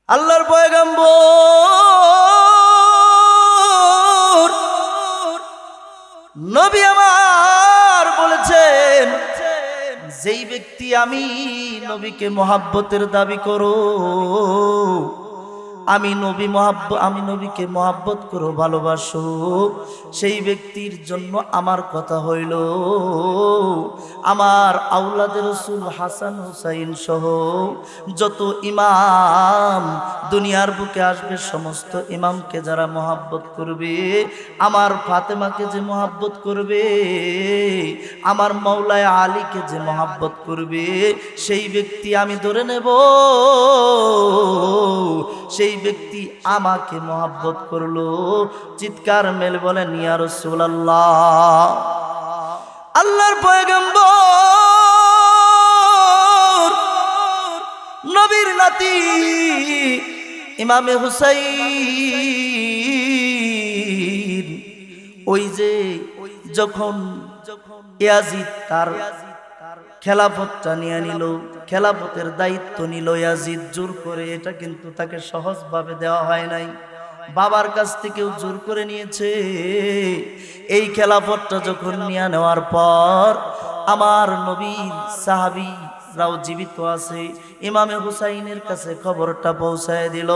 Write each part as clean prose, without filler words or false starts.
আল্লাহর পয়গম্বর নবী আমার বলেছেন, যেই ব্যক্তি আমি নবীকে মহাব্বতের দাবি করো, আমি নবীকে মহাব্বত করো, ভালোবাসো, সেই ব্যক্তির জন্য আমার কথা হইল আমার আওলাদের রাসূল হাসান হুসাইন সহ যত ইমাম দুনিয়ার বুকে আসবে, সমস্ত ইমামকে যারা মহাব্বত করবে, আমার ফাতেমাকে যে মহাব্বত করবে, আমার মাওলায় আলীকে যে মহাব্বত করবে, সেই ব্যক্তি আমি ধরে নেব সেই ব্যক্তি আমাকে মহাব্বত করলো। চিৎকার মেলে বলেন ইয়া রাসূলুল্লাহ। আল্লাহর পয়গম্বর নবীর নাতি ইমামে হুসাইন ওই যে যখন ইয়াজিদ তার খেলাফতটা নিয়ে নিল, খেলাফতের দায়িত্ব নিল ইয়াজিদ জোর করে, এটা কিন্তু তাকে সহজভাবে দেওয়া হয় নাই, বাবার কাছ থেকেও জোর করে নিয়েছে। এই খেলাফতটা যখন নিয়ে নেওয়ার পর আমার নবীর সাহাবীরাও জীবিত আছে, ইমামে হুসাইনের কাছে খবরটা পৌঁছায় দিল,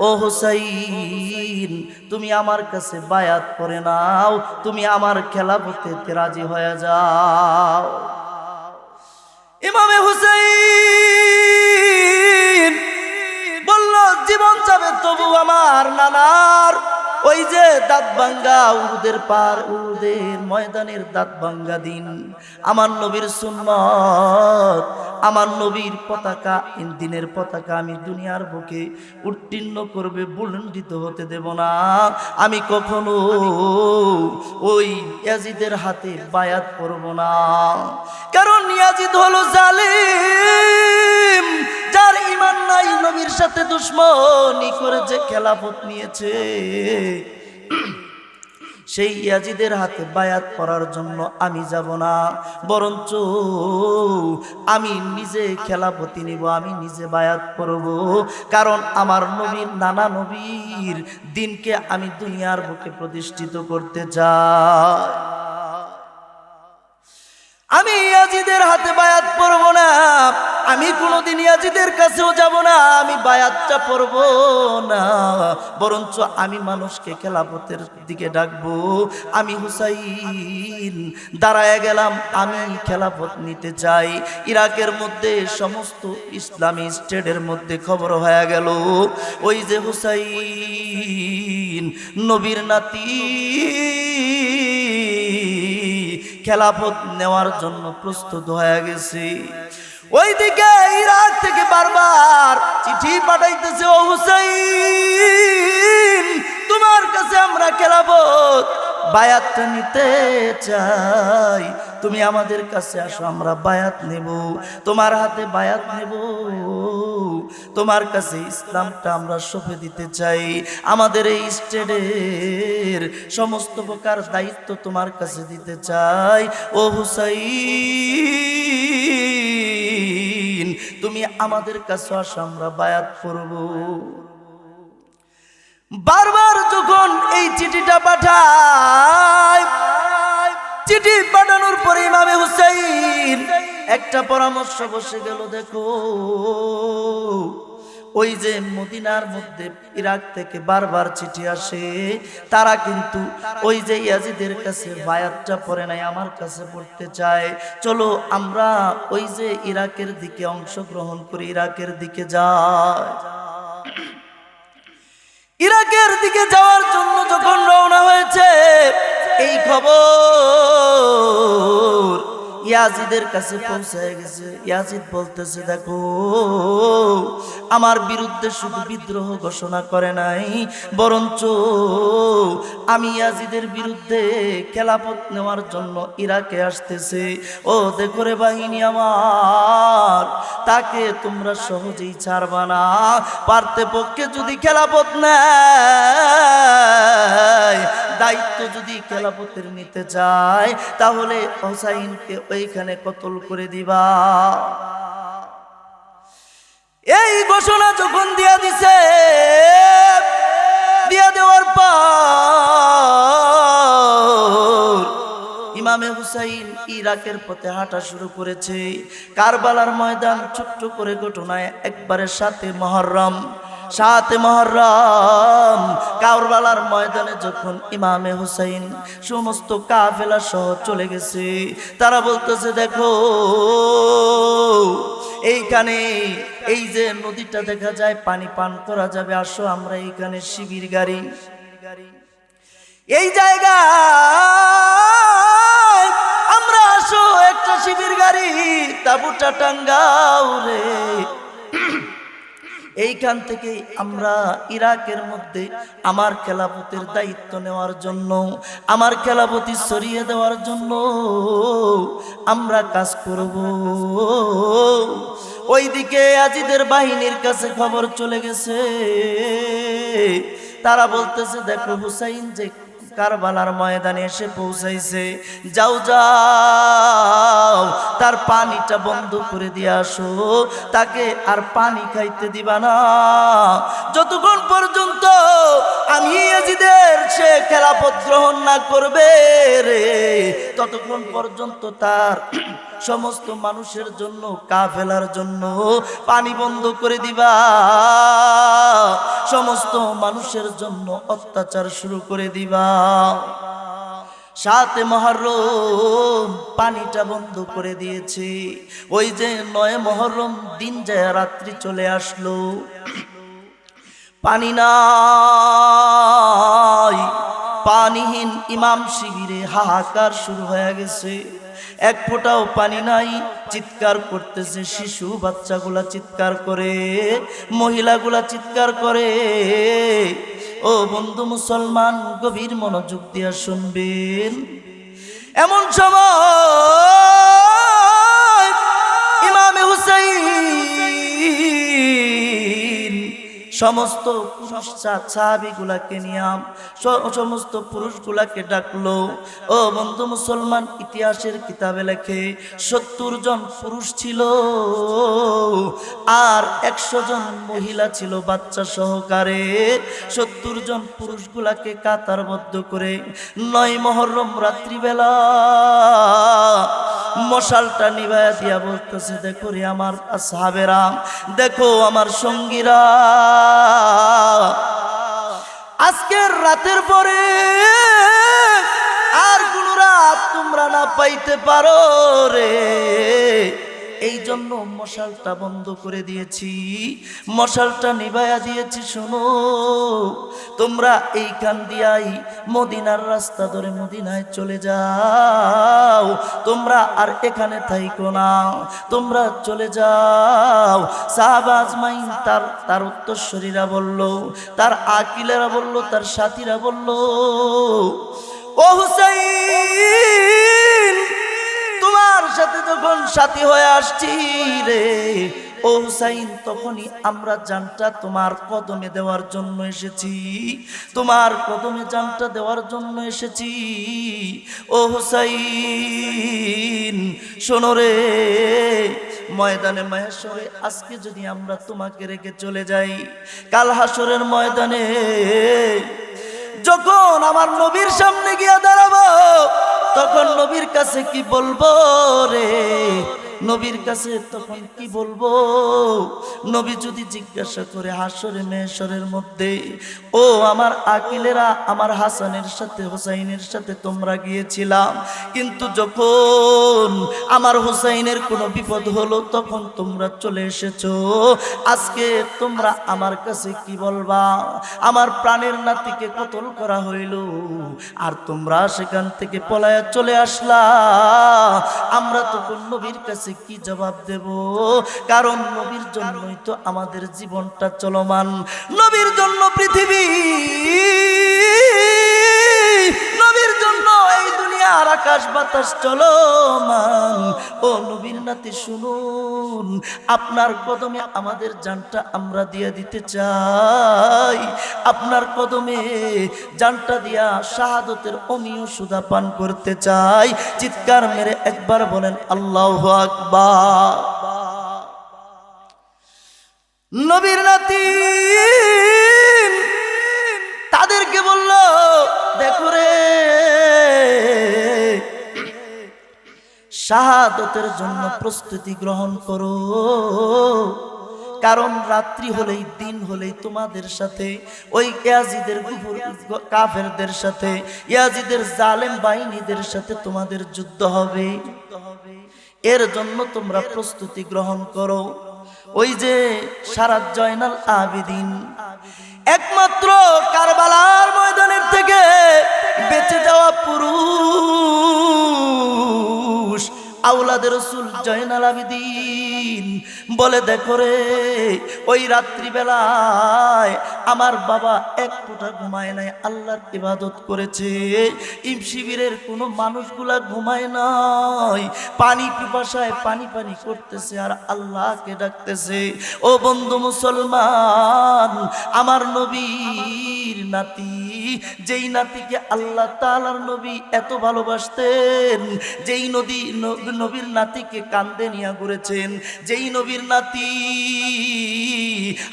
ও হুসাইন তুমি আমার কাছে বায়াত করে নাও, তুমি আমার খেলাফতে রাজি হয়ে যাও। ইমামে হুসাইন বলল জীবন যাবে তবু আমার নানার ওই যে দাঁত ভাঙ্গা উহুদের ময়দানের দাঁত ভাঙ্গা দিন, আমার নবীর সুন্নাত, আমার নবীর পতাকা, দিনের পতাকা আমি দুনিয়ার বুকে উত্তীর্ণ করবে, বুলন্ডিত হতে দেব না। আমি কখনো ওই ইয়াজিদের হাতে বায়াত করব না, কারণ ইয়াজিদ হলো জালিম, যার ঈমান নাই, নবীর সাথে দুশমনি করে যে খেলাফত নিয়েছে, সেই ইয়াজিদের হাতে বায়াত করার জন্য আমি যাব না, বরঞ্চ আমি নিজে খেলাফতি নিব, আমি নিজে বায়াত করব, কারণ আমার নবীর নানা নবীর দিনকে আমি দুনিয়ার বুকে প্রতিষ্ঠিত করতে চাই। আমি ইয়াজিদের হাতে বায়াত পরব না, আমি কোনোদিন ইয়াজিদের কাছেও যাব না, আমি বায়াতটা পরব না, বরঞ্চ আমি মানুষকে খেলাফতের দিকে ডাকবো। আমি হুসাইন দাঁড়ায় গেলাম, আমি খেলাফত নিতে চাই। ইরাকের মধ্যে সমস্ত ইসলামী স্টেটের মধ্যে খবর হয়ে গেল, ওই যে হুসাইন নবীর নাতি খেলাফত নেওয়ার জন্য প্রস্তুত হয়ে গেছে। ওইদিকে ইরাক থেকে বারবার চিঠি পাঠাইতেছে, ও হুসাইন তোমার কাছে আমরা খেলাফত বায়াতটা নিতে চাই, তুমি আমাদের কাছে আসো, আমরা বায়াত নেব, তোমার হাতে বায়াত নেব, তোমার কাছে ইসলামটা আমরা সঁপে দিতে চাই, আমাদের এই স্টেটের সমস্ত প্রকার দায়িত্ব তোমার কাছে দিতে চাই। ও হুসাইন তুমি আমাদের কাছে আসো, আমরা বায়াত করব। বারবার যখন এই চিঠিটা পাঠায়, চিঠি পাঠানোর পরে ইমামে হুসাইন একটা পরামর্শ বসে গেল, দেখো ওই যে মদিনার মধ্যে ইরাক থেকে বারবার চিঠি আসে, তারা কিন্তু ওই যে ইয়াজিদের কাছে বায়াতটা পড়ে নাই, আমার কাছে পড়তে চায়, চলো আমরা ওই যে ইরাকের দিকে অংশগ্রহণ করি, ইরাকের দিকে যাই। ইরাকের দিকে যাওয়ার জন্য যখন রওনা হয়েছে, এই খবর ইয়াজিদের কাছে পৌঁছে গেছে। ইয়াজিদ বলতেছে, দেখো আমার বিরুদ্ধে শুধু বিদ্রোহ ঘোষণা করে নাই, বরঞ্চ আমি ইয়াজিদের বিরুদ্ধে খেলাফত নেওয়ার জন্য ইরাকে আসতেছে। ও দেখো রে বাহিনী আমার, তাকে তোমরা সহজেই ছাড়বা না, পারতে পক্ষে যদি খেলাফত নেয়, দায়িত্ব যদি খেলাফতের নিতে চায়, তাহলে হুসাইনকে ওইখানে কতল করে দিবা। এই ঘোষণা যখন দিয়া দিছে, ইমামে হুসাইন ইরাকের পথে হাঁটা শুরু করেছে। কারবালার ময়দান ছোট্ট করে ঘটনায় একবারে 7 মুহররম কারবালার ময়দানে যখন ইমামে হুসাইন সমস্ত কাফেলা সহ চলে গেছে, তারা বলতেছে দেখো এইখানে এই যে নদীটা দেখা যায় পানি পান করা যাবে, আসো আমরা এইখানে শিবির গাড়ি এই জায়গা আমরা আসো একটা শিবির গাড়ি তাবুটা টাঙ্গাও রে। এইখান থেকে আমরা ইরাকের মধ্যে আমার খেলাফতের দায়িত্ব নেওয়ার জন্য, আমার খেলাফতি সরিয়ে দেওয়ার জন্য আমরা কাজ করব। ওইদিকে ইয়াজিদের বাহিনীর কাছে খবর চলে গেছে, তারা বলতেছে দেখো হুসাইন যে কারবালার ময়দানে এসে পৌঁছাইছে, যাও যাও তার পানিটা বন্ধ করে দিয়ে আসো, তাকে আর পানি খাইতে দিবা না যতক্ষণ পর্যন্ত আমি ইয়াজিদের সে খেলাফত গ্রহণ না করবে রে, ততক্ষণ পর্যন্ত তার সমস্ত মানুষের জন্য কাফেলার জন্য পানি বন্ধ করে দিবা, সমস্ত মানুষের জন্য অত্যাচার শুরু করে দিবা। 7 মুহররম পানিটা বন্ধ করে দিয়েছে। ওই যে 9 মুহররম দিন যায় রাত্রি চলে আসলো, পানি নাই, পানিহীন ইমাম শিবিরে হাহাকার শুরু হয়ে গেছে। এক ফোঁটাও পানি নাই, চিৎকার করতেছে শিশু বাচ্চাগুলা চিৎকার করে, মহিলাগুলা চিৎকার করে। ও বন্ধু মুসলমান গভীর মনোযোগ দিয়া শুনবেন, এমন সময় ইমামে হুসাইন সমস্ত পুরুষ সাহাবীগুলাকে নিয়ে সমস্ত পুরুষগুলাকে ডাকলো। ও বন্ধু মুসলমান ইতিহাসের কিতাবে লেখে 70 জন পুরুষ ছিল আর 100 জন মহিলা ছিল বাচ্চা সহকারে। 70 জন পুরুষগুলাকে কাতারবদ্ধ করে 9 মুহররম রাত্রিবেলা মশালটা নিভায়া দিয়া বলতেছে দেখো রে আমার আসহাবেরা, দেখো আমার সঙ্গীরা, আজকের রাতের পরে আর কোন রাত তোমরা না পাইতে পারো রে, এই জন্য মশালটা বন্ধ করে দিয়েছি, মশালটা নিভায়া দিয়েছি। শোনো তোমরা এইখান দিয়াই মদিনার রাস্তা ধরে মদিনায় চলে যাও, তোমরা আর এখানে থাইকো না, তোমরা চলে যাও। সাহাবা আজমাইন তার উত্তরসূরিরা বলল, তার আকিলেরা বলল, তার সাথীরা বলল ও হুসাইন তোমার সাথে যখন সাথী হয়ে আসছি রে ও হুসাইন, তখনই আমরা জানটা তোমার কদমে দেওয়ার জন্য এসেছি, তোমার কদমে জানটা দেওয়ার জন্য এসেছি। ও হুসাইন শোনো রে, ময়দানে মাহেশ্বরে আজকে যদি আমরা তোমাকে রেখে চলে যাই, কাল হাসরের ময়দানে যখন আমার নবীর সামনে গিয়ে দাঁড়াবো, তখন নবীর কাছে কি বলবো রে, নবীর কাছে তখন কি বলবো? নবী যদি জিজ্ঞাসা করে হাসরে মেহশরের মধ্যে, ও আমার আকিলেরা, আমার হাসানের সাথে হুসাইনের সাথে তোমরা গিয়েছিলাম, কিন্তু যখন আমার হুসাইনের কোনো বিপদ হলো তখন তোমরা চলে এসেছো, আজকে তোমরা আমার কাছে কি বলবা? আমার প্রাণের নাতিকে কতল করা হইল আর তোমরা সেখান থেকে পলায়া চলে আসলা, আমরা তখন নবীর কাছে কি জবাব দেব? কারণ নবীর জন্যই তো আমাদের জীবনটা চলমান, নবীর জন্য পৃথিবী, নবীর জন্য এই দুনিয়ার আকাশ বাতাস চলমান। ও নবীর নাতি শুনুন, আপনার কদমে আমাদের জানটা আমরা দিয়ে দিতে চাই, আপনার কদমে জানটা দিয়া শাহাদতের অমীয় সুধা পান করতে চাই। চিৎকার মেরে একবার বলেন আল্লাহু আকবার। নবীর নাতি তাদেরকে বলল, দেখো রে শাহাদতের জন্য প্রস্তুতি গ্রহণ করো, কারণ রাত্রি হলেই দিন হলেই তোমাদের সাথে ওই ইয়াজিদের কাফেরদের সাথে ইয়াজিদের জালেম বাহিনীদের সাথে তোমাদের যুদ্ধ হবে। এর জন্য তোমরা প্রস্তুতি গ্রহণ করো। ওই যে সারাত জয়নাল আবেদিন একমাত্র কারবালার ময়দানের থেকে বেঁচে যাওয়া পুরুষ আওলাদের রাসূল জয়নাল আবেদিন বলে, দেখো রে, ওই রাত্রিবেলায় আমার বাবা এক ফোঁটা ঘুমায় নাই, আল্লাহর ইবাদত করেছে। শিবিরের কোনো মানুষগুলা ঘুমায় নাই, পানি পিপাসায় পানি পানি করতেছে আর আল্লাহকে ডাকতেছে। ও বন্ধু মুসলমান, আমার নবীর নাতি, যেই নাতিকে আল্লাহ তাআলার নবী এত ভালোবাসতেন, যেই নবীর নাতিকে কান্দে নিয়ে ঘুরেছেন, যেই নবীর নাতি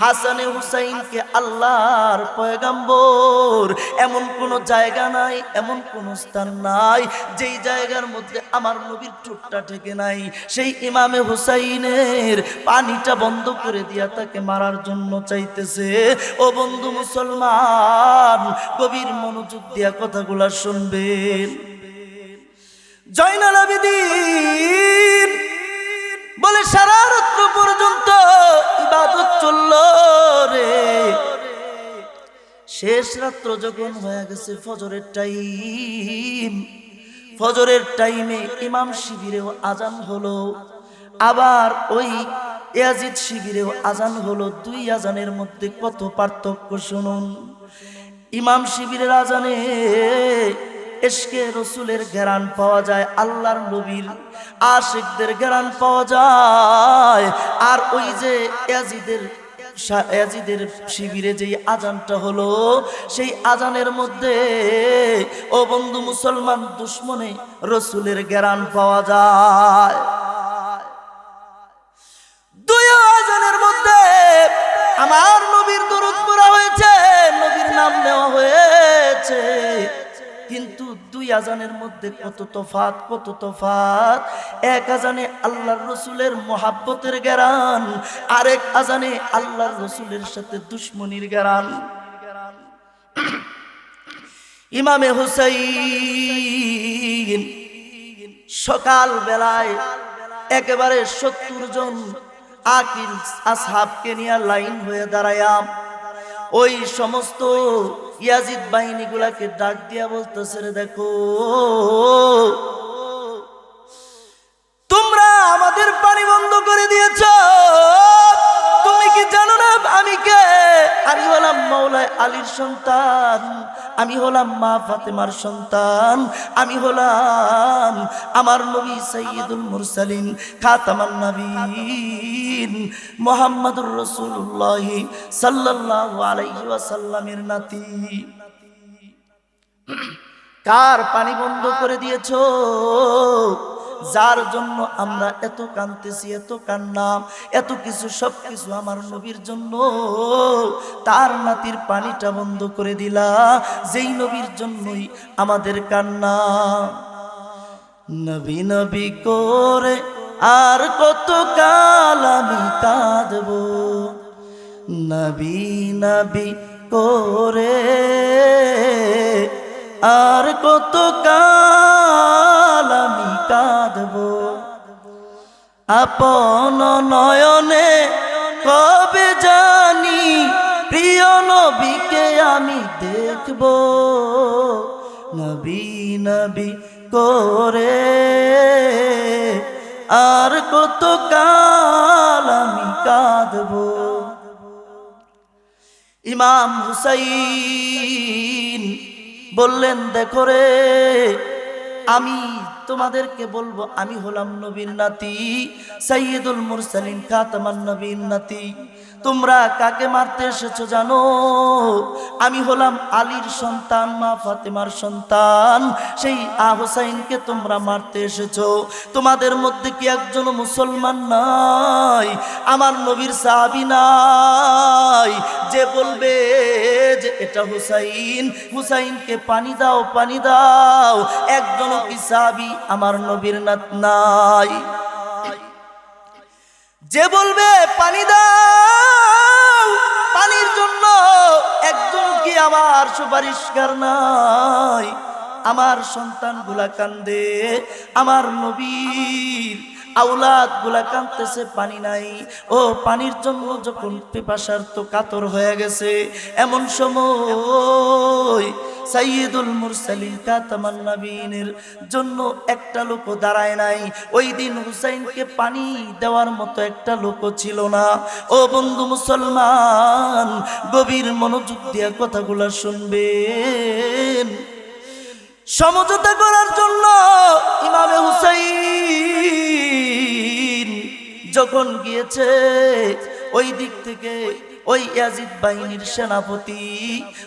হাসানে হুসাইনকে আল্লাহর পয়গাম্বর, এমন কোন জায়গা নাই, এমন কোন স্থান নাই যেই জায়গার মধ্যে আমার নবীর ঠোঁটটা ঠেকে নাই। সেই ইমামে হুসাইনের পানিটা বন্ধ করে দিয়া তাকে মারার জন্য চাইতেছে। ও বন্ধু মুসলমান, গভীর মনোযোগ দিয়া কথাগুলা শুনবেন। জয়নাল আবেদিন বলে, সারা রাত্র পর্যন্ত ইবাদত চলল রে। শেষ রাত্র যখন হয়ে গেছে ফজরের টাইম, ফজরের টাইমে ইমাম শিবিরেও আজান হলো, আবার ওই ইয়াজিদ শিবিরেও আজান হলো। দুই আজানের মধ্যে কত পার্থক্য শুনুন। ইমাম শিবিরের আজানে ইশকে রসুলের ঘেরান পাওয়া যায়, আল্লাহর নবীর আশিকদের ঘেরান পাওয়া যায়। আর ওই যে ইয়াজিদের শিবিরে যেই আজানটা হলো, সেই আজানের মধ্যে ও বন্ধু মুসলমান দুশ্মনে রসুলের ঘেরান পাওয়া যায়। দুই আজানের মধ্যে আমার নবীর দরুদ পড়া হয়েছে, নবীর নাম নেওয়া হয়েছে, কিন্তু দুই আজানের মধ্যে কত তফাত, কত তফাত। এক আজানে আল্লাহর রসুলের মোহাব্বতের ঘেরান, আরেক আজানে আল্লাহর রসুলের সাথে দুশ্মনির ঘেরান। ইমামে হুসাইন সকাল বেলায় একেবারে 70 জন আকিল আসহাবকে নিয়ে লাইন হয়ে দাঁড়ায়া ওই সমস্ত ইয়াজিদ বাহিনীগুলাকে ডাক দিয়া বলতেছে, রে দেখো, তোমরা আমাদের পানি বন্ধ করে দিয়েছ, তুমি কি জানো না আমি কে? আমি হলাম মাওলা আলীর সন্তান, আমি হলাম মা ফাতেমার সন্তান, আমি হলাম আমার নবী সাইয়্যিদুল মুরসালিন খাতামান নবীন মুহাম্মদুর রাসূলুল্লাহ সাল্লাল্লাহু আলাইহি ওয়াসাল্লামের নাতি। কার পানি বন্ধ করে দিয়েছো? যার জন্য আমরা এত কাঁদতেছি, এত কান্না, এত কিছু, সব কিছু আমার নবীর জন্য। তার নাতির পানিটা বন্ধ করে দিলা, যেই নবীর জন্যই আমাদের কান্না। নবী নবী করে আর কত কাল আমি কাঁদব, নবী নবী করে আর কত কাল আমি কাঁদব। আপন নয়নে কবে জানি প্রিয় নবীকে আমি দেখব, নবী নবী করে আর কত কাল আমি কাঁদব। ইমাম হুসাইন বললেন, দেখো রে, আমি তোমাদেরকে বলবো, আমি হলাম নবীর নাতি, সাইয়্যিদুল মুরসালিন খাতামান নবীর নাতি। তোমরা কাকে মারতে এসেছো জানো? আমি হলাম আলীর সন্তান, মা ফাতেমার সন্তান, সেই হুসাইনকে তোমরা মারতে এসেছো। তোমাদের মধ্যে কি একজন মুসলমান নাই, আমার নবীর সাহাবী নাই, যে বলবে যে এটা হুসাইন, হুসাইনকে পানি দাও, পানি দাও। একজনও কি সাহাবী আমার নবীর নাই? যে বলবে পানি দাও, পানির জন্য একজন কি আমার সুপারিশকার নাই? আমার সন্তানগুলা কান্দে, আমার নবীর আওলাদ গুলা কাঁদতেছে, পানি নাই। ও পানির জন্য যখন পিপাসার্ত কাতর হয়ে গেছে, এমন সময় সাইয়্যিদুল মুরসালিন খাতামান নবীনের জন্য একটা লোক দাঁড়ায় নাই। ওই দিন হুসাইনকে পানি দেওয়ার মতো একটা লোক ছিল না। ও বন্ধু মুসলমান, গভীর মনোযোগ দিয়ে কথাগুলো শুনবেন। সমঝোতা করার জন্য ইমামে হুসাইন যখন গিয়েছে, ওই দিক থেকে ওই ইয়াজিদ বাহিনীর সেনাপতি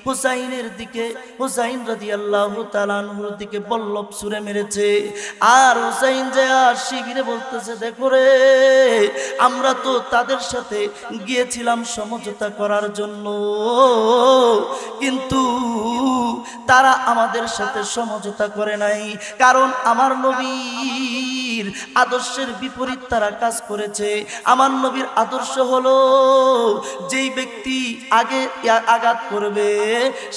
হুসাইনের দিকে, হুসাইন রাদিয়াল্লাহু তাআলা আনহুর দিকে বল্লভ ছুঁড়ে মেরেছে। আর হুসাইন যে আর শিবিরে বলতেছে, দেখো রে, আমরা তো তাদের সাথে গিয়েছিলাম সমঝোতা করার জন্য, কিন্তু তারা আমাদের সাথে সমঝোতা করে নাই, কারণ আমার নবীর আদর্শের বিপরীত তারা কাজ করেছে। আমার নবীর আদর্শ হলো, যেই ব্যক্তি আগে আঘাত করবে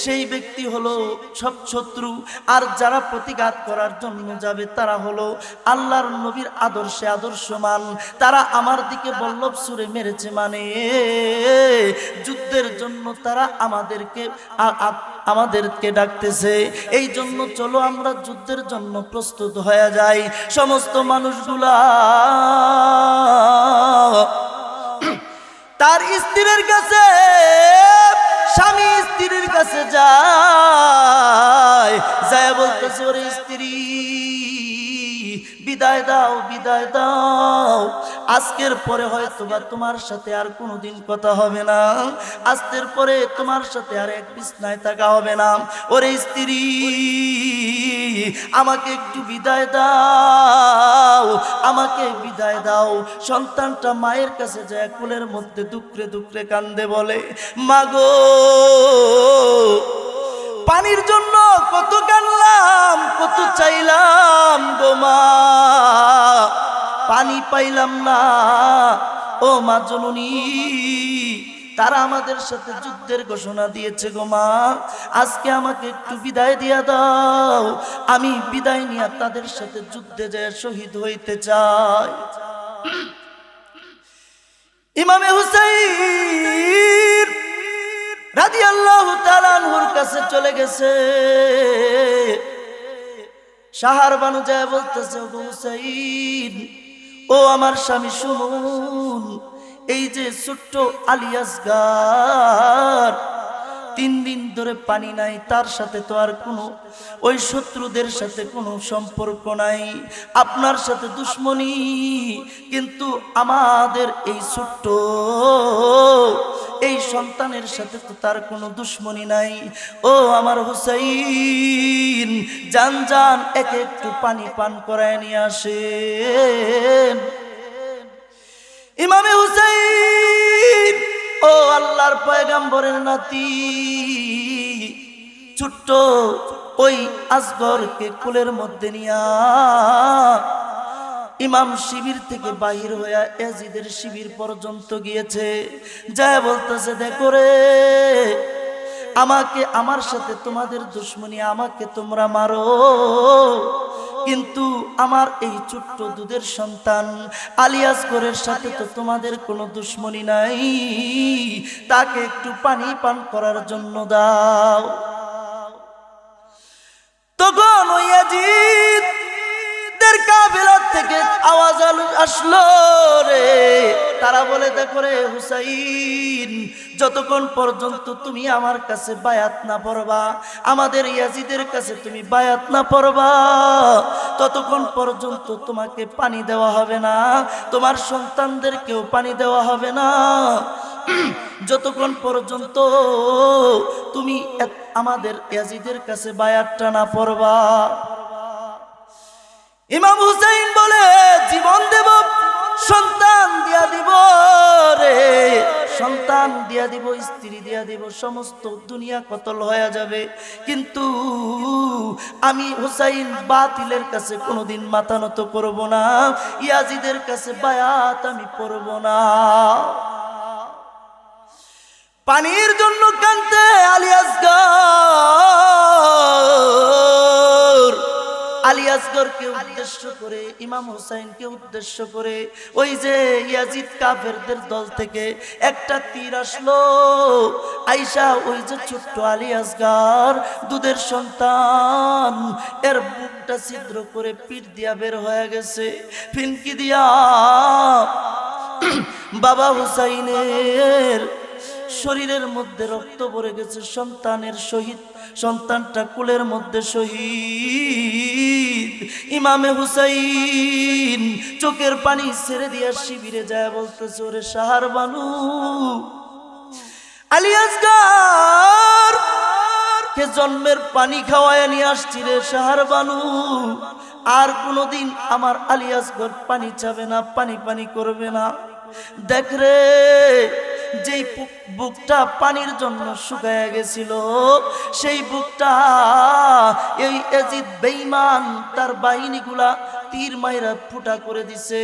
সেই ব্যক্তি হলো সব শত্রু, আর যারা প্রতিঘাত করার জন্য যাবে তারা হলো আল্লাহর নবীর আদর্শে আদর্শমান। তারা আমার দিকে বল্লভ ছুঁড়ে মেরেছে, মানে যুদ্ধের জন্য তারা আমাদেরকে ডাকতেছে। এই জন্য চলো আমরা যুদ্ধের জন্য প্রস্তুত হয়ে যাই। সমস্ত মানুষগুলা তার স্ত্রীর কাছে, স্বামী স্ত্রীর কাছে যায়, বলতেছে, ওরে স্ত্রী, বিদায় দাও, বিদায় দাও। আজকের পরে হয়তো বা তোমার সাথে আর কোনোদিন কথা হবে না, আজকের পরে তোমার সাথে আর এক বিছনায় থাকা হবে না। ওরে স্ত্রী, আমাকে একটু বিদায় দাও, আমাকে বিদায় দাও। সন্তানটা মায়ের কাছে যায়, কোলের মধ্যে দুঃখে দুঃখে কান্দে, বলে, মাগো, পানির জন্য কত কাঁদলাম, কত চাইলাম গো মা, পানি পাইলাম না। ও মা জননী, তারা আমাদের সাথে যুদ্ধের ঘোষণা দিয়েছে গো মা, আজকে আমাকে একটু বিদায় দিয়া দাও, আমি বিদায় নিয়ে তাদের সাথে যুদ্ধে যায় শহীদ হইতে চাই। ইমামে হুসাইন রাদিয়াল্লাহু তাআলা আনহুর কাছে চলে গেছে। শাহার বানু যায় বলতেছে, ও হুসাইন, ও আমার স্বামী, শুনুন, এই যে ছোট্ট আলিয়াসগার 3 দিন ধরে পানি নাই, তার সাথে তো আর কোনো ওই শত্রুদের সাথে কোনো সম্পর্ক নাই, আপনার সাথে দুশ্মনী, কিন্তু আমাদের এই ছোট্ট এই সন্তানের সাথে তো তার কোনো দুশ্মনী নাই। ও আমার হুসাইন, জান জান, একে একটু পানি পান করায় নিয়ে আসেন। ইমামে হুসাইন, ও আল্লাহর পয়গম্বরের নাতি, ছোট্ট ওই আসগরকে কোলের মধ্যে নিয়া ইমাম শিবির থেকে বাহির হইয়া ইয়াজিদের শিবির পর্যন্ত গিয়েছে। যায় বলতেছে, দেখো রে, আমাকে, আমার সাথে তোমাদের দুশ্মনী, আমাকে তোমরা মারো, কিন্তু আমার এই ছোট্ট দুধের সন্তান আলিয়াসগরের সাথে তো তোমাদের কোনো দুশ্মনী নাই, তাকে একটু পানি পান করার জন্য দাও। তখন ওই ইয়াজিদের কাফেলা থেকে আওয়াজ আসলো রে, তারা বলে, দেখো রে হুসাইন, যতক্ষণ পর্যন্ত তুমি আমার কাছে বায়াত না পড়বা, আমাদের ইয়াজিদের কাছে তুমি বায়াত না পড়বা, ততক্ষণ পর্যন্ত তোমাকে পানি দেওয়া হবে না, তোমার সন্তানদেরকেও পানি দেওয়া হবে না, যতক্ষণ পর্যন্ত তুমি আমাদের ইয়াজিদের কাছে বায়াতটা না পড়বা। ইমাম হুসাইন বলে, জীবন দেব, সন্তান দিয়া দিব রে, সন্তান দিয়া দিব, স্ত্রী দিয়া দিব, সমস্ত দুনিয়া কতল হয়ে যাবে, কিন্তু আমি হুসাইন বাতিলের কাছে কোনোদিন মাথা নত করব না, ইয়াজিদের কাছে বায়াত আমি পড়ব না। পানির জন্য কাঁদতে আলী আসগরকে উদ্দেশ্য করে, ইমাম হুসাইনকে উদ্দেশ্য করে ওই যে ইয়াজিদ কাফেরদের দল থেকে একটা তীর আসলো, আয়েশা ওই যে ছোট্ট আলী আসগর দুধের সন্তান, এর বুকটা ছিদ্র করে পিঠ দিয়া বের হয়ে গেছে, ফিনকি দিয়া বাবা হুসাইনের শরীরের মধ্যে রক্ত ভরে গেছে, সন্তানের শহীদ, সন্তানটা কুলের মধ্যে শহীদ। ইমামে হুসাইন চোখের পানি ছেড়ে দিয়া শিবিরে যায় বলতেছে, ওরে শাহার বানু, আলী আসগর কে জন্মের পানি খাওয়ায় নিয়ে আসছি রে শাহার বানু, আর কোনোদিন আমার আলী আসগর পানি চাবে না, পানি পানি করবে না। দেখ রে, যেই বুকটা পানির জন্য শুকায় গেছিল, সেই বুকটা এই ইয়াজিদ বেঈমান তার বাহিনীগুলা তীর মাইরা ফুটা করে দিছে।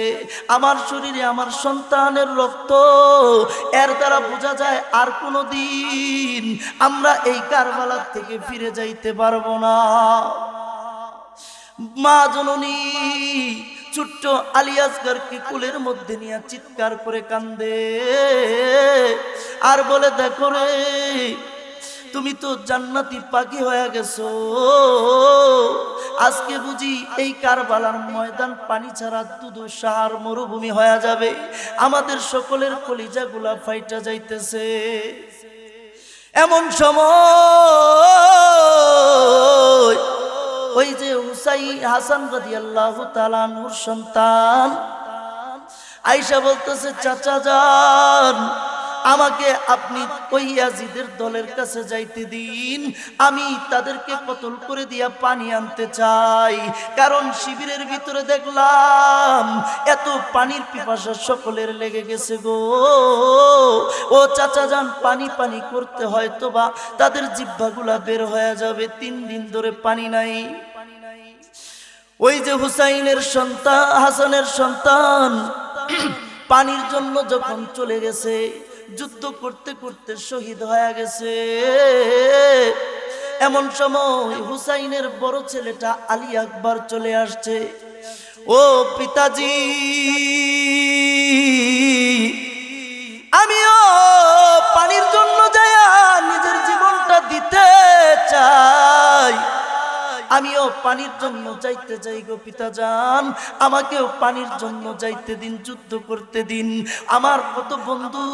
আমার শরীরে আমার সন্তানের রক্ত, এর দ্বারা বোঝা যায় আর কোনোদিন আমরা এই কারবালার থেকে ফিরে যাইতে পারবো না। মা জননী ছোট্ট আলী আসগরকে কুলের মধ্যে নিয়ে চিৎকার করে কান্দে আর বলে, দেখো রে, তুমি তো জান্নাতি পাখি হয়ে গেছো, আজকে বুঝি এই কারবালার ময়দান পানি ছাড়া দুদুসার মরুভূমি হয়ে যাবে, আমাদের সকলের কলিজাগুলা ফাইটা যাইতেছে। এমন সময় ওই যে হুসাইন হাসান রাদিয়াল্লাহু তাআলা আনহুর সন্তান আয়েশা বলতেছে, চাচা যান, আমাকে আপনি ওই ইয়াজিদের দলের কাছে যাইতে দিন, আমি তাদেরকে কতল করে দিয়া পানি আনতে চাই, কারণ শিবিরের ভিতরে দেখলাম এত পানির পিপাসা সকলের লেগে গেছে গো। ও চাচা যান, পানি পানি করতে হয়তো বা তাদের জিহ্বাগুলা বের হয়ে যাবে, 3 দিন ধরে পানি নাই। ওই যে হুসাইনের সন্তান, হাসানের সন্তান পানির জন্য যখন চলে গেছে, যুদ্ধ করতে করতে শহীদ হয়ে গেছে, এমন সময় হুসাইনের বড় ছেলেটা আলী আকবর চলে আসছে। ও পিতাজি, আমিও পানির জন্য যায়া নিজের জীবনটা দিতে চাই, আমিও পানির জন্য যাইতে চাই গো পিতাজান, আমাকেও পানির জন্য যাইতে দিন, যুদ্ধ করতে দিন। আমার কত বন্ধু,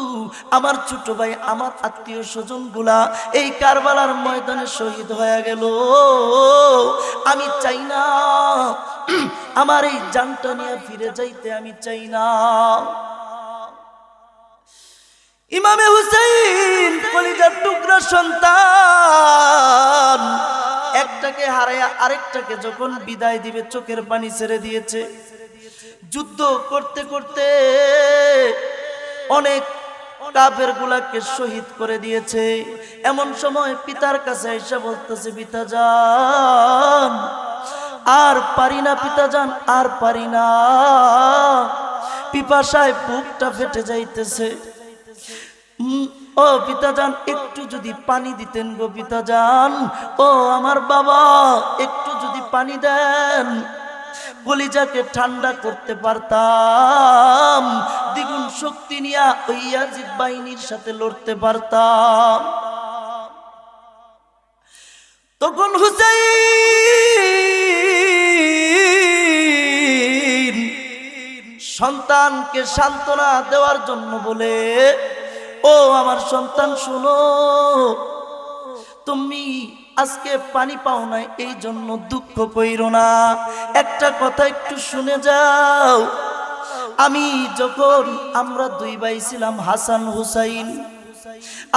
আমার ছোট ভাই, আমার আত্মীয় স্বজন গুলা এই কারবালার ময়দানে শহীদ হয়ে গেল, আমি চাই না আমার এই জানটা নিয়ে ফিরে যাইতে, আমি চাই না। ইমামে হুসাইন কলিজার টুকরা সন্তান, একটাকে হারায়া আরেকটাকে যখন বিদায় দিবে চোখের পানি ছেড়ে দিয়েছে। যুদ্ধ করতে করতে অনেক কাফের গুলাকে শহীদ করে দিয়েছে। এমন সময় পিতার কাছে এসে বলতেছে, পিতা যান, আর পারি না পিতা যান, আর পারি না, পিপাসায় বুকটা ফেটে যাইতেছে। ও পিতাজান, একটু যদি পানি দিতেন গো পিতাজান, ও আমার বাবা, একটু যদি পানি দেন, কলিজাকে ঠান্ডা করতে পারতাম, দ্বিগুণ শক্তি নিয়ে ওই ইয়াজিদ বাহিনীর সাথে লড়তে পারতাম। তখন হুসাইন সন্তানকে সান্ত্বনা দেওয়ার জন্য বলে, ও আমার সন্তান শোনো, তুমি আজকে পানি পাও না এই জন্য দুঃখ কইরো না, একটা কথা একটু শুনে যাও। আমি যখন আমরা 2 ভাই ছিলাম, হাসান হুসাইন,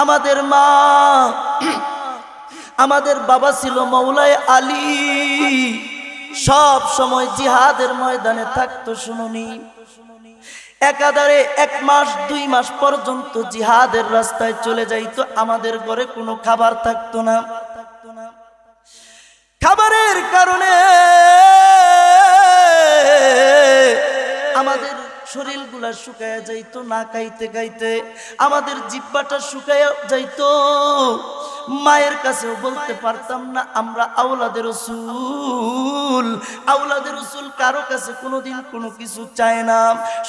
আমাদের মা, আমাদের বাবা ছিল মাওলায় আলী, সব সময় জিহাদের ময়দানে থাকতো, শুনুনি। একাধারে 1 মাস 2 মাস পর্যন্ত জিহাদের রাস্তায় চলে যাইতো, আমাদের ঘরে কোনো খাবার থাকতো না। খাবারের কারণে আমাদের শরীরগুলা শুকায়া যাইতো, না খাইতে খাইতে আমাদের জিহ্বাটা শুকায়া যাইতো। মায়ের কাছেও বলতে পারতাম না আমরা আওলাদে রাসূল। আওলাদে রাসূল কারো কাছে কোনোদিন কোনো কিছু চায় না।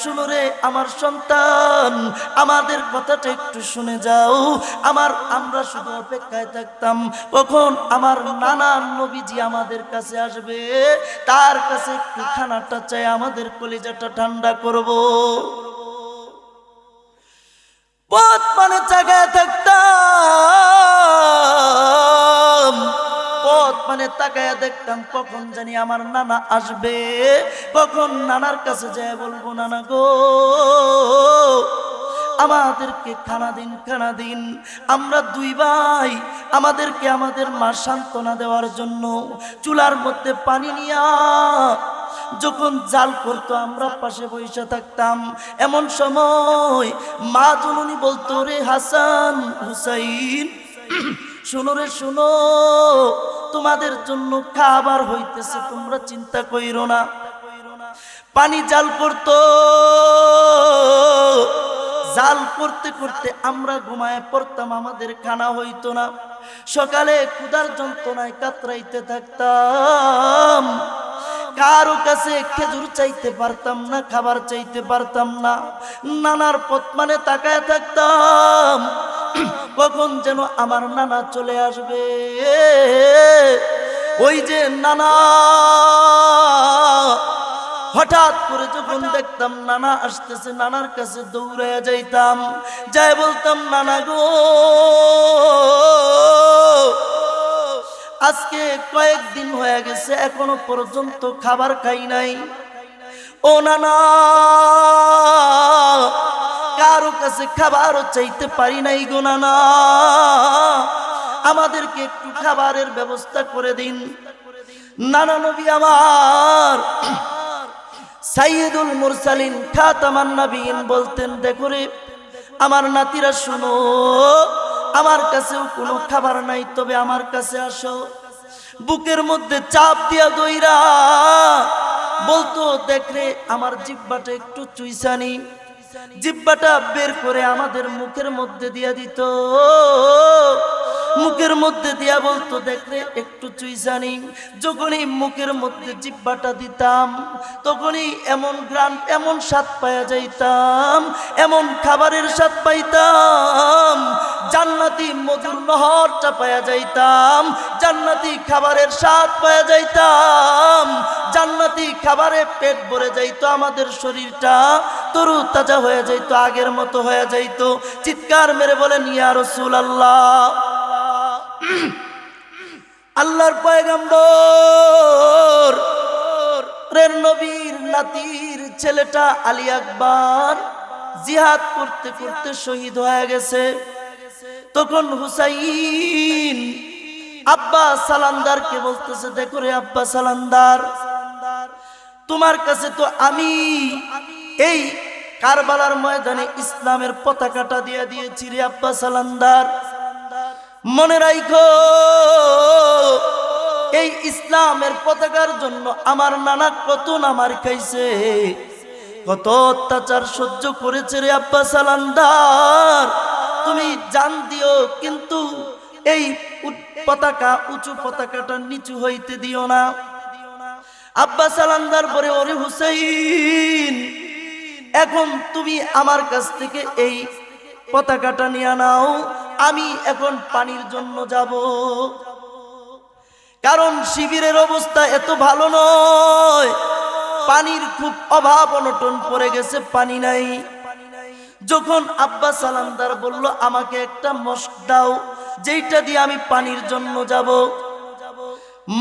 শুনো রে আমার সন্তান, আমাদের কথাটা একটু শুনে যাও। আমরা শুধু অপেক্ষায় থাকতাম কখন আমার নানা নবীজি আমাদের কাছে আসবে, তার কাছে একটু খানাটা চাই, আমাদের কলিজাটা ঠান্ডা করব। পথ মানে জায়গায় থাকতাম, পথ মানে তাকায়া দেখতাম কখন জানি আমার নানা আসবে, কখন নানার কাছে যায় বলবো নানা গো আমাদেরকে খানা দিন, খানা দিন। আমরা 2 ভাই, আমাদেরকে আমাদের মা সান্ত্বনা দেওয়ার জন্য চুলার মধ্যে পানি নিয়া যখন জাল করতো আমরা পাশে বসে থাকতাম। এমন সময় মা জননী বলতো রে হাসান হুসাইন শুনো রে শুনো, তোমাদের জন্য খাবার হইতেছে, তোমরা চিন্তা কইরো না। পানি জাল করতো, জাল করতে করতে আমরা ঘুমায় পড়তাম, আমাদের খানা হইতো না। সকালে ক্ষুধার যন্ত্রণায় কাতরাইতে থাকতাম, কারো কাছে খেজুর চাইতে পারতাম না, খাবার চাইতে পারতাম না। নানার পথ মানে তাকায় থাকতাম কখন যেন আমার নানা চলে আসবে। ওই যে নানা, হঠাৎ করে যখন দেখতাম নানা আসতেছে, নানার কাছে দৌড়াইয়া যাইতাম, যাই বলতাম নানা গো আজকে কয়েকদিন হয়ে গেছে এখনো পর্যন্ত খাবার খাই নাই। ও নানা, কারো কাছে খাবারও চাইতে পারি নাই গো নানা, আমাদেরকে একটু খাবারের ব্যবস্থা করে দিন। নানা নবী আমার সাইয়্যিদুল মুরসালিন খাতামান নবীন বলতেন, দেখো রে আমার নাতিরা শুনো, আমার কাছেও কোনো খাবার নাই, তবে আমার কাছে আসো। বুকের মধ্যে চাপ দিয়া দইরা বলতো, দেখ রে আমার জিহ্বাটা একটু চুইসানি, জিহ্বাটা বের করে আমাদের মুখের মধ্যে দিয়া দিত, মুখের মধ্যে দিয়া বলতো, দেখ রে একটু চুইসানি। যখনই মুখের মধ্যে জিহ্বাটা দিতাম তখনই এমন ঘ্রাণ, এমন স্বাদ পাওয়া যাইতাম, এমন খাবারের স্বাদ পাইতাম, জান্নাতি মধুর নহরটা পাওয়া যাইতাম, জান্নাতি খাবারের স্বাদ পাওয়া যাইতাম, জান্নাতি খাবারে পেট ভরে যাইতো, আমাদের শরীরটা তরু তাজা হয়ে যাইতো, আগের মতো হয়ে যাইতো। চিৎকার মেরে বলেন ইয়া রাসূলুল্লাহ। আল্লাহর পয়গম্বর রের নবীর নাতির ছেলেটা আলী আকবর জিহাদ করতে করতে শহীদ হয়ে গেছে। তখন হুসাইন আব্বা সালান্দারকে বলতেছে, দেখো রে আব্বা সালান্দার, তোমার কাছে তো আমি এই কারবালার ময়দানে ইসলামের পতাকাটা দিয়ে দিয়েছি রে আব্বা সালান্দার, মনে রাখো এই ইসলামের পতাকার জন্য আমার নানা কত নামার খাইছে, কত অত্যাচার সহ্য করেছে রে আব্বা সালান্দার, তুমি জান দিও কিন্তু এই পতাকা, উঁচু পতাকাটা নিচু হইতে দিও না। আব্বা সালান্দার পরে, ওরে হুসাইন এখন তুমি আমার কাছ থেকে এই পতাকাটা নিয়ে নাও, আমি এখন পানির জন্য যাব, কারণ শিবিরের অবস্থা এত ভালো নয়, পানির খুব অভাব অনটন পড়ে গেছে, পানি নাই। যখন আব্বা সালান্দার বলল আমাকে একটা মশক দাও যেইটা দিয়ে আমি পানির জন্য যাব,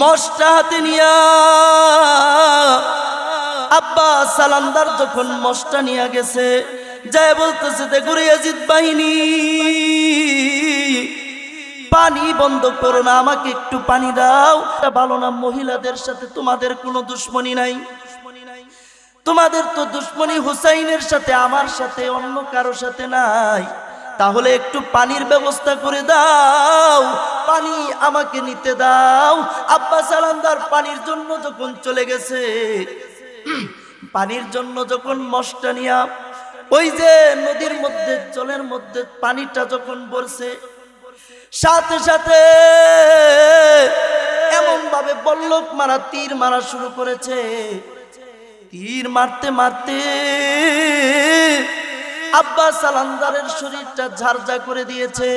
মশকটা হাতে নিয়া আব্বা সালান্দার যখন মশকটা নিয়ে গেছে, যায় বলতেছে, দেখো রে ইয়াজিদ বাহিনী, পানি বন্ধ করো না, আমাকে একটু পানি দাও। ভালো না, মহিলাদের সাথে তোমাদের কোনো দুশ্মনী নাই, তোমাদের তো দুশ্মনী হুসাইনের সাথে, আমার সাথে, অন্য কারো সাথে নাই। তাহলে একটু পানির ব্যবস্থা করে দাও, পানি আমাকে নিতে দাও। আব্বাস আলান্দার পানির জন্য যখন চলে গেছে, পানির জন্য যখন মশটা নিয়া ওই যে নদীর মধ্যে, জলের মধ্যে পানিটা যখন পড়ছে, সাথে সাথে এমন ভাবে বল্লক মারা, তীর মারা শুরু করেছে। তীর মারতে মারতে আব্বাস আলান্দারের শরীরটা ঝারঝা করে দিয়েছে।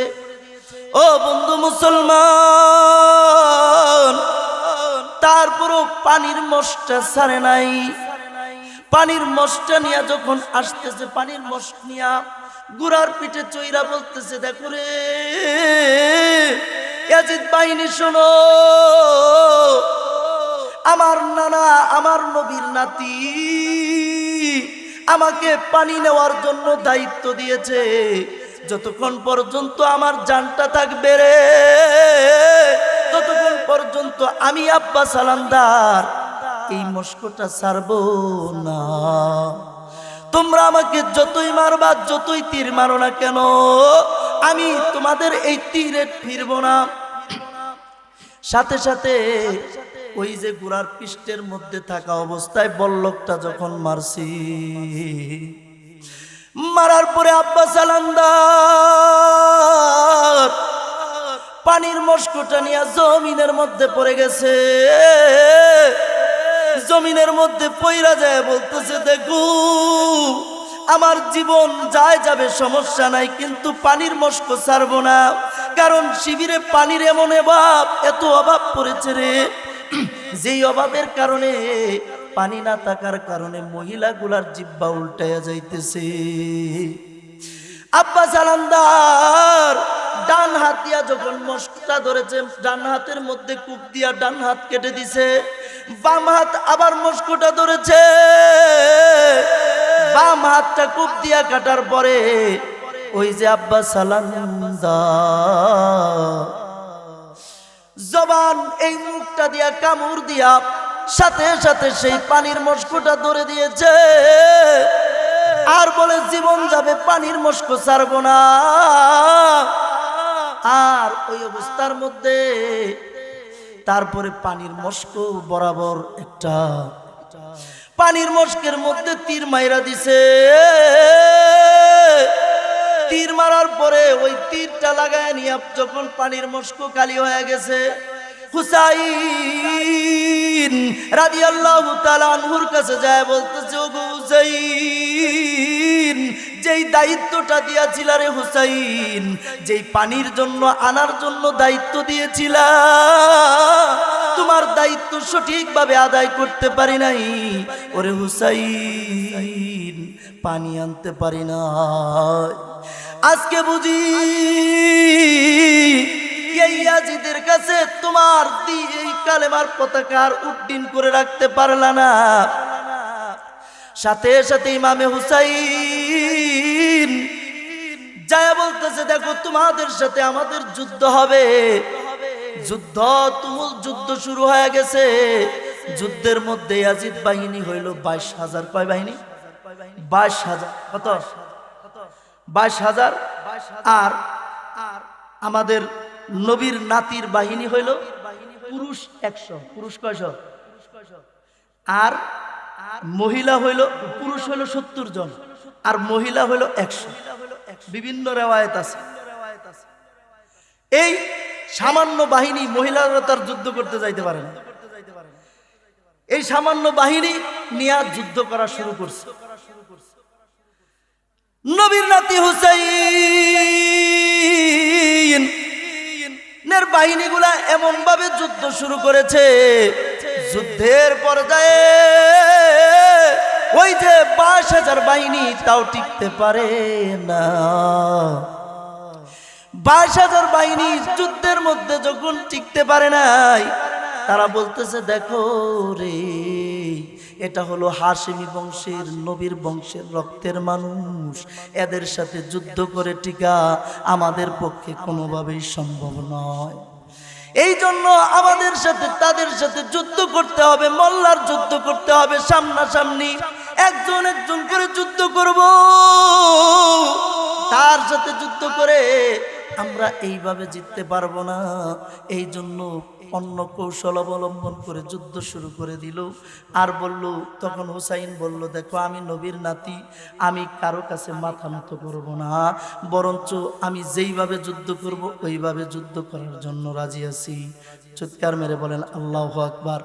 ও বন্ধু মুসলমান, তারপরও পানির মশটা ছাড়ে নাই। পানির মশটা নিয়ে যখন আসতেছে, পানির মশ নিয়া গুড়ার পিঠে চইরা বলতেছে, দেখো রে ইয়াজিদ বাহিনী, শোনো, আমার নানা, আমার নবীর নাতি আমাকে পানি নেওয়ার জন্য দায়িত্ব দিয়েছে। যতক্ষণ পর্যন্ত আমার জানটা থাকবে রে, ততক্ষণ পর্যন্ত আমি আব্বাস আলান্দার এই মস্কটা ছাড়বো না। তোমরা আমাকে যতই মারবা, যতই তীর মারো না কেন, আমি তোমাদের এই তীরে ফিরব না। সাথে সাথে ওই যে ঘোড়ার পৃষ্ঠের মধ্যে থাকা অবস্থায় বল্লকটা যখন মারছি, মারার পরে আব্বাস আলান্দার পানির মস্কটা নিয়ে জমিনের মধ্যে পড়ে গেছে। জমিনের মধ্যে পইরা যায় বলতেছে, দেখো আমার জীবন যায় যাবে, সমস্যা নাই, কিন্তু পানির মস্ক ছাড়বো না। কারণ শিবিরে পানির এমন অভাব, এত অভাব পড়েছে রে, যেই অভাবের কারণে, পানি না থাকার কারণে মহিলাগুলার জিব্বা উল্টায়া যাইতেছে। আব্বাস আলান্দার ডান হাত দিয়া যখন মস্কটা ধরেছে, ডান হাতের মধ্যে কূপ দিয়া ডান হাত কেটে দিছে। বাম হাত আবার মস্কটা ধরেছে, বাম হাতটা কূপ দিয়া কাটার পরে ওই যে আব্বাস আলান্দার জবান, এই মুখটা দিয়া কামড় দিয়া সাথে সাথে সেই পানির মস্কটা ধরে দিয়েছে। আর বলে, জীবন যাবে, পানির মস্ক ছাড়বো না। আর ওই অবস্থার মধ্যে তারপরে পানির মস্ক বরাবর একটা পানির মস্কের মধ্যে তীর মাইরা দিছে। তীর মারার পরে ওই তীরটা লাগায় নিয়ে যখন পানির মস্ক খালি হয়ে গেছে, হুসাইন রাদিয়াল্লাহু তাআলা আনহুর কাছে যায় বলতেছে, ওগো হুসাইন, যেই দায়িত্বটা দিয়েছিল রে হুসাইন, যেই পানির জন্য আনার জন্য দায়িত্ব দিয়েছিলা, তোমার দায়িত্ব সঠিকভাবে আদায় করতে পারি নাই। ওরে হুসাইন, পানি আনতে পারি না। আজকে বুঝি এই ইয়াজিদের কাছে তোমার এই কালেমার পতাকার উড্ডীন করে রাখতে পারলা না। সাথে সাথে ইমামে হুসাইন যায় বলতেছে, দেখো তোমাদের সাথে আমাদের যুদ্ধ হবে। যুদ্ধ, তুমুল যুদ্ধ শুরু হয়ে গেছে। যুদ্ধের মধ্যে ইয়াজিদ বাহিনী হইল 22,000। কয় বাহিনী? 22,000। কত? 22,000। আর আমাদের নবীর নাতির বাহিনী হইল পুরুষ 100। পুরুষ কয়শো? আর মহিলা হইল, পুরুষ হইল 70 জন আর মহিলা হইল 100। বিভিন্ন রেওয়ায়েত আছে। এই সামান্য বাহিনী, মহিলারা তার যুদ্ধ করতে যাইতে পারে না, এই সামান্য বাহিনী নিয়ে যুদ্ধ করা শুরু করছে। নবীর নাতি হুসাইন নের বাহিনীগুলা এমন ভাবে যুদ্ধ শুরু করেছে, যুদ্ধের পর্যায়ে ওই যে 22,000 বাহিনী তাও টিকতে পারে না। 22,000 বাহিনী যুদ্ধের মধ্যে যখন টিকতে পারে নাই, তারা বলতেছে, দেখো রে, এটা হলো হাশিমি বংশের, নবীর বংশের রক্তের মানুষ, এদের সাথে যুদ্ধ করে টিকা আমাদের পক্ষে কোনোভাবেই সম্ভব নয়। এই জন্য আমাদের সাথে তাদের সাথে যুদ্ধ করতে হবে, মোল্লার যুদ্ধ করতে হবে সামনাসামনি। একজন একজন করে যুদ্ধ করব, তার সাথে যুদ্ধ করে আমরা এইভাবে জিততে পারবো না। এই জন্য অন্য কৌশল অবলম্বন করে যুদ্ধ শুরু করে দিল। আর বলল, তখন হুসাইন বলল, দেখো আমি নবীর নাতি, আমি কারো কাছে মাথা নত করব না, বরঞ্চ আমি যেইভাবে যুদ্ধ করব ওইভাবে যুদ্ধ করার জন্য রাজি আছি। চিৎকার মেরে বলেন আল্লাহু আকবার।